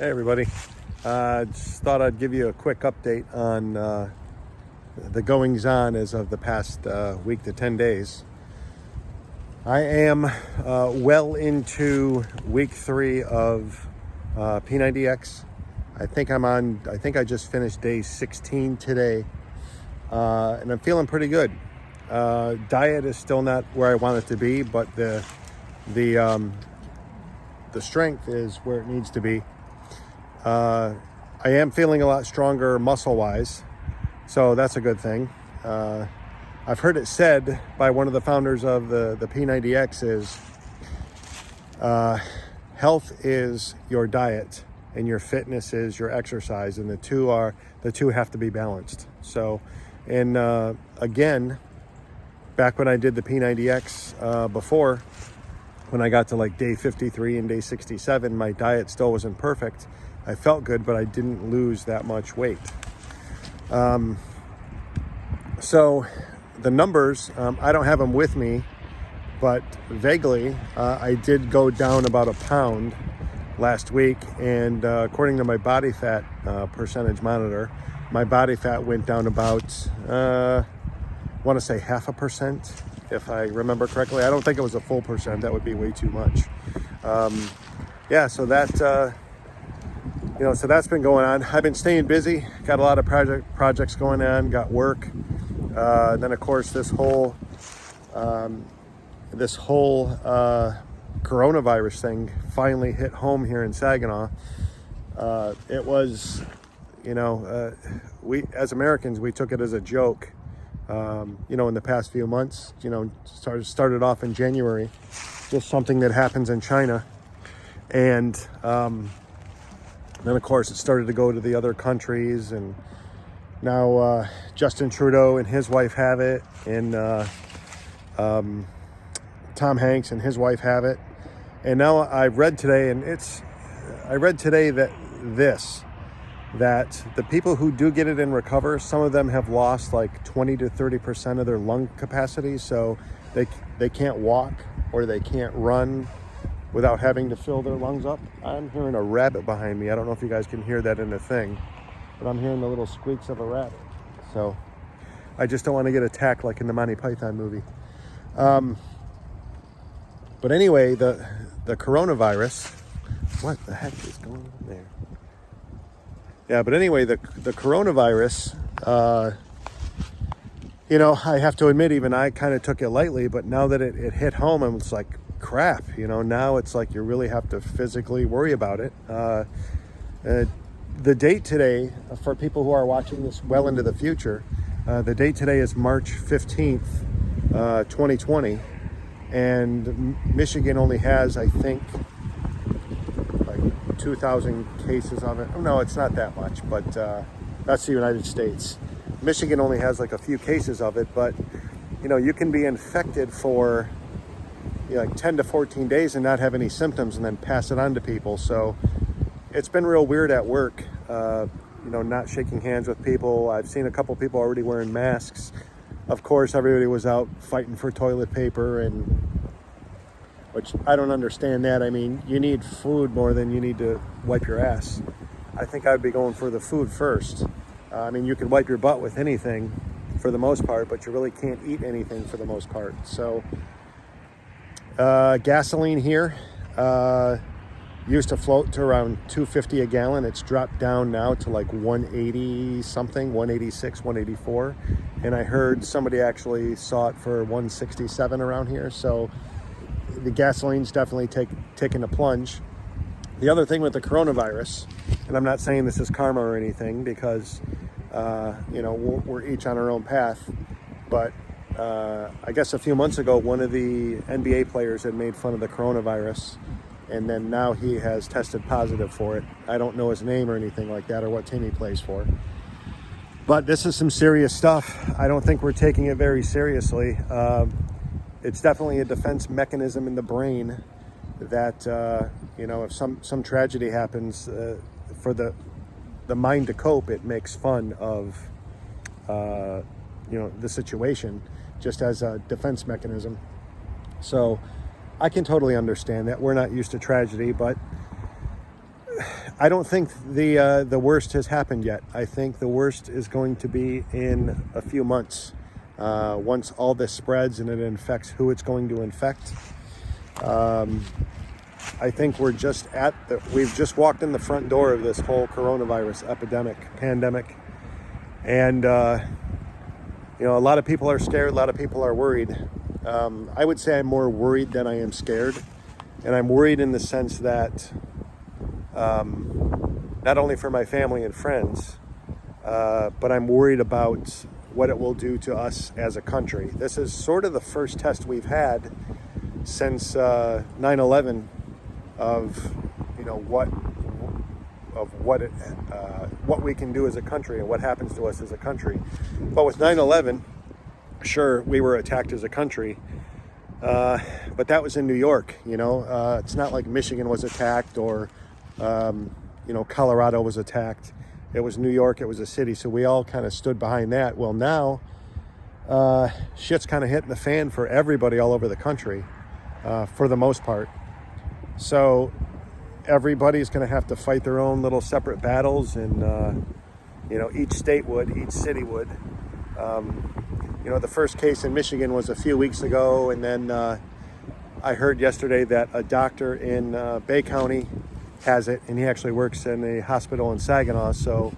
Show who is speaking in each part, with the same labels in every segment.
Speaker 1: Hey everybody, just thought I'd give you a quick update on the goings on as of the past week to 10 days. I am well into week 3 of P90X. I think I just finished day 16 today, and I'm feeling pretty good. Diet is still not where I want it to be, but the strength is where it needs to be. I am feeling a lot stronger muscle-wise, so that's a good thing. I've heard it said by one of the founders of the P90X is health is your diet and your fitness is your exercise, and the two have to be balanced. So, and again, back when I did the P90X before, when I got to like day 53 and day 67, my diet still wasn't perfect. I felt good, but I didn't lose that much weight. So the numbers, I don't have them with me, but vaguely, I did go down about a pound last week. And according to my body fat percentage monitor, my body fat went down about, I want to say 0.5%, if I remember correctly. I don't think it was a full percent. That would be way too much. Yeah, so that... so that's been going on. I've been staying busy, got a lot of projects going on, got work. Then of course this whole coronavirus thing finally hit home here in Saginaw. It was, we as Americans, we took it as a joke, in the past few months. Started off in January, just something that happens in China. And then, of course, it started to go to the other countries, and now Justin Trudeau and his wife have it, and Tom Hanks and his wife have it. And now I read today that the people who do get it and recover, some of them have lost like 20 to 30% of their lung capacity, so they can't walk or they can't run without having to fill their lungs up. I'm hearing a rabbit behind me. I don't know if you guys can hear that in the thing, but I'm hearing the little squeaks of a rabbit. So I just don't want to get attacked like in the Monty Python movie. But anyway, the coronavirus, what the heck is going on there? Yeah, but anyway, the coronavirus, I have to admit, even I kind of took it lightly, but now that it hit home, and it's like, crap, now it's like you really have to physically worry about it. The date today, for people who are watching this well into the future, the date today is March 15th, 2020, and Michigan only has, I think, like 2,000 cases of it. Oh, no, it's not that much, but that's the United States. Michigan only has like a few cases of it, but you can be infected for like 10 to 14 days and not have any symptoms and then pass it on to people. So it's been real weird at work, not shaking hands with people. I've seen a couple people already wearing masks. Of course, everybody was out fighting for toilet paper, which I don't understand that. I mean, you need food more than you need to wipe your ass. I think I'd be going for the food first. You can wipe your butt with anything for the most part, but you really can't eat anything for the most part. So gasoline here used to float to around $2.50 a gallon. It's dropped down now to like 180 something, 186, 184. And I heard somebody actually saw it for 167 around here. So the gasoline's definitely taking a plunge. The other thing with the coronavirus, and I'm not saying this is karma or anything, because we're each on our own path, but I guess a few months ago, one of the NBA players had made fun of the coronavirus, and then now he has tested positive for it. I don't know his name or anything like that, or what team he plays for. But this is some serious stuff. I don't think we're taking it very seriously. It's definitely a defense mechanism in the brain that, if some tragedy happens, for the mind to cope, it makes fun of, the situation, just as a defense mechanism. So I can totally understand that. We're not used to tragedy, but I don't think the worst has happened yet. I think the worst is going to be in a few months. Once all this spreads and it infects who it's going to infect. I think we've just walked in the front door of this whole coronavirus pandemic. And, a lot of people are scared. A lot of people are worried. I would say I'm more worried than I am scared. And I'm worried in the sense that not only for my family and friends, but I'm worried about what it will do to us as a country. This is sort of the first test we've had since 9/11 of what we can do as a country and what happens to us as a country. But with 9/11, sure, we were attacked as a country, but that was in New York. It's not like Michigan was attacked or Colorado was attacked. It was New York. It was a city. So we all kind of stood behind that. Well, now shit's kind of hitting the fan for everybody all over the country, for the most part. So everybody's going to have to fight their own little separate battles, and each state would, each city would. The first case in Michigan was a few weeks ago, and then I heard yesterday that a doctor in Bay County has it, and he actually works in a hospital in Saginaw. So,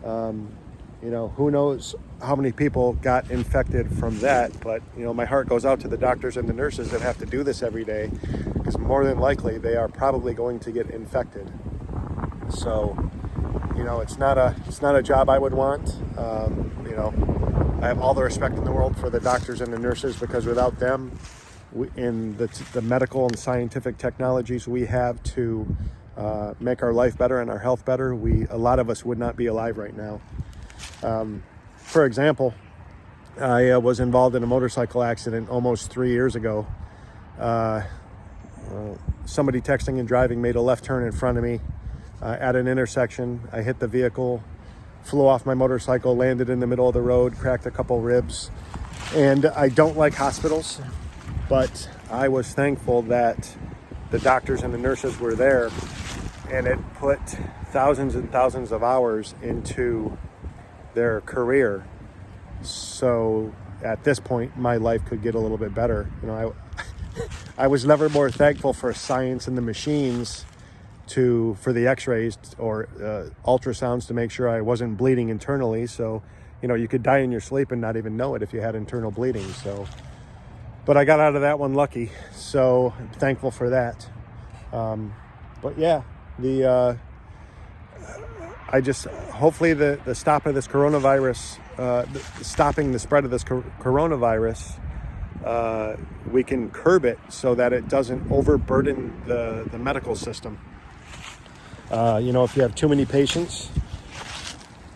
Speaker 1: who knows how many people got infected from that. But, my heart goes out to the doctors and the nurses that have to do this every day, because more than likely they are probably going to get infected. So, it's not a job I would want. I have all the respect in the world for the doctors and the nurses, because without them, in the medical and scientific technologies we have to make our life better and our health better, a lot of us would not be alive right now. For example, I was involved in a motorcycle accident almost 3 years ago. Somebody texting and driving made a left turn in front of me at an intersection. I hit the vehicle, flew off my motorcycle, landed in the middle of the road, cracked a couple ribs. And I don't like hospitals, but I was thankful that the doctors and the nurses were there, and it put thousands and thousands of hours into their career. So at this point, my life could get a little bit better. I was never more thankful for science and the machines for the x-rays or ultrasounds to make sure I wasn't bleeding internally. So, you could die in your sleep and not even know it if you had internal bleeding. So, but I got out of that one lucky. So I'm thankful for that. But yeah, hopefully the stop of this coronavirus, stopping the spread of this coronavirus, we can curb it so that it doesn't overburden the medical system. If you have too many patients,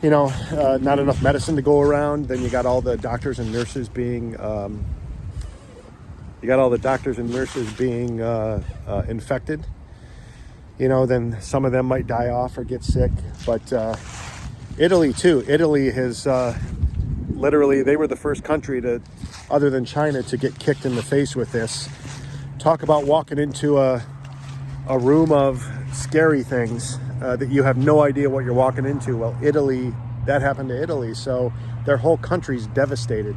Speaker 1: not enough medicine to go around, then you got all the doctors and nurses being infected. Then some of them might die off or get sick. But Italy too. Italy has literally, they were the first country other than China, to get kicked in the face with this. Talk about walking into a room of scary things that you have no idea what you're walking into. Well, Italy, that happened to Italy. So their whole country's devastated.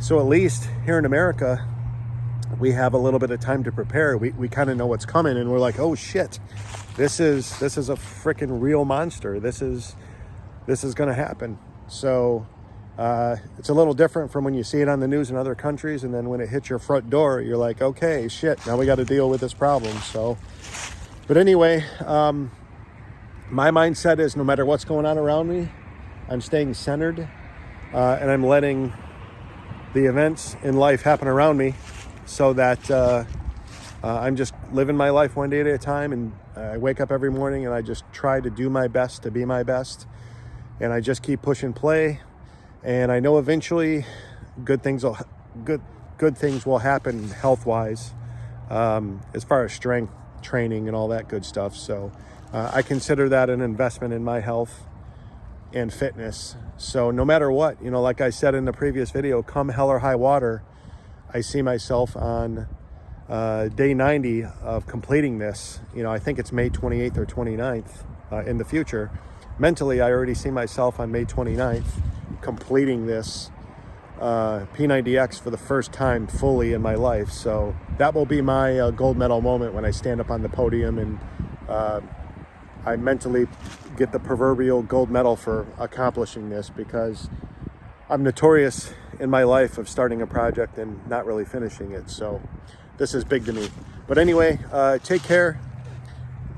Speaker 1: So at least here in America, we have a little bit of time to prepare. We kind of know what's coming, and we're like, oh shit, this is a freaking real monster. This is going to happen. So it's a little different from when you see it on the news in other countries, and then when it hits your front door, you're like, okay, shit, now we got to deal with this problem. So, but anyway, my mindset is no matter what's going on around me, I'm staying centered, and I'm letting the events in life happen around me, so that I'm just living my life one day at a time. And I wake up every morning and I just try to do my best to be my best, and I just keep pushing play. And I know eventually good things will happen health-wise, as far as strength training and all that good stuff. So I consider that an investment in my health and fitness. So no matter what, like I said in the previous video, come hell or high water, I see myself on day 90 of completing this. I think it's May 28th or 29th in the future. Mentally, I already see myself on May 29th completing this P90X for the first time fully in my life. So that will be my gold medal moment when I stand up on the podium and I mentally get the proverbial gold medal for accomplishing this, because I'm notorious in my life of starting a project and not really finishing it. So this is big to me. But anyway, take care.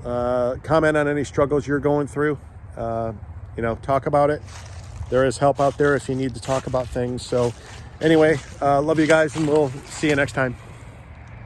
Speaker 1: Comment on any struggles you're going through. Talk about it. There is help out there if you need to talk about things. So anyway, love you guys, and we'll see you next time.